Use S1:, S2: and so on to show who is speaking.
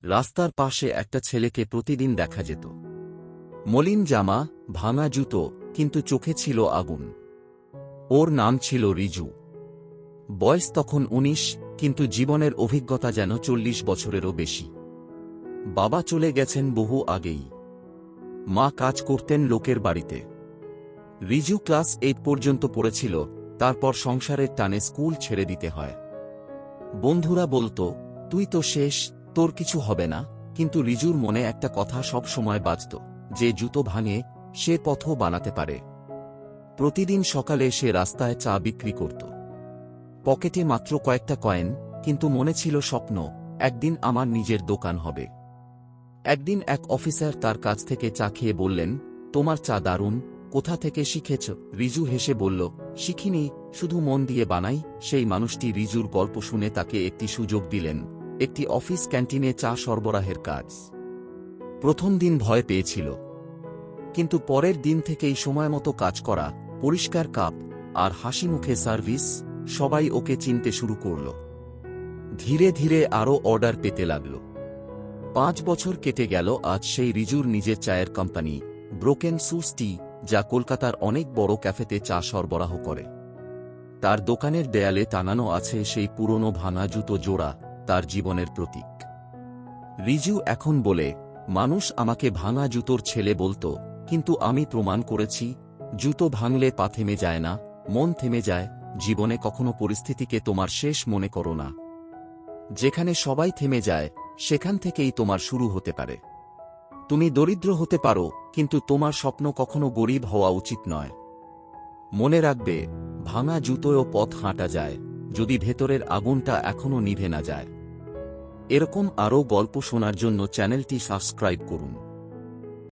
S1: রাস্তার পাশে একটা ছেলেকে প্রতিদিন দেখা যেত। মলিন জামা, ভাঙা জুতো, কিন্তু চোখে ছিল আগুন। ওর নাম ছিল রিজু। বয়স তখন ১৯, কিন্তু জীবনের অভিজ্ঞতা যেন ৪০ বছরেরও বেশি। বাবা চলে গেছেন বহু আগেই। মা কাজ করতেন লোকের বাড়িতে। রিজু ক্লাস ৮ পর্যন্ত পড়েছিল, তারপর সংসারের টানে স্কুল ছেড়ে দিতে হয়। বন্ধুরা বলতো, তুই তো শেষ, তোর কিছু হবে না। কিন্তু রিজুর মনে একটা কথা সব সময় বাজত, যে জুতো ভাঙে সে পথও বানাতে পারে। প্রতিদিন সকালে সে রাস্তায় চা বিক্রি করত। পকেটে মাত্র কয়েকটা কয়েন, কিন্তু মনে ছিল স্বপ্ন, একদিন আমার নিজের দোকান হবে। একদিন এক অফিসার তার কাছ থেকে চা খেয়ে বললেন, তোমার চা দারুণ, কোথা থেকে শিখেছ? রিজু হেসে বলল, শিখিনি, শুধু মন দিয়ে বানাই। সেই মানুষটি রিজুর গল্প শুনে তাকে একটি সুযোগ দিলেন, একটি অফিস ক্যান্টিনে চা সরবরাহের কাজ। প্রথম দিন ভয় পেয়েছিল, কিন্তু পরের দিন থেকেই সময়মতো কাজ করা, পরিষ্কার কাপ আর হাসি মুখে সার্ভিস, সবাই ওকে চিনতে শুরু করল। ধীরে ধীরে আরও অর্ডার পেতে লাগল। ৫ বছর কেটে গেল। আজ সেই রিজুর নিজের চায়ের কোম্পানি, ব্রোকেন সুস টি, যা কলকাতার অনেক বড় ক্যাফেতে চা সরবরাহ করে। তার দোকানের দেয়ালে টানানো আছে সেই পুরনো ভাঙা জুতো জোড়া, তার জীবনের প্রতীক। রিজু এখন বলে, মানুষ আমাকে ভাঙা জুতোর ছেলে বলতো, কিন্তু আমি প্রমাণ করেছি, জুতো ভাঙলে পা থেমে যায় না, মন থেমে যায়। জীবনে কখনো পরিস্থিতিকে তোমার শেষ মনে করো না। যেখানে সবাই থেমে যায়, সেখান থেকেই তোমার শুরু হতে পারে। তুমি দরিদ্র হতে পারো, কিন্তু তোমার স্বপ্ন কখনো গরিব হওয়া উচিত নয়। মনে রাখবে, ভাঙা জুতোয়ও পথ হাঁটা যায়, যদি ভেতরের আগুনটা এখনো নিভে না যায়। এরকম আরও গল্প শোনার জন্য চ্যানেলটি সাবস্ক্রাইব করুন।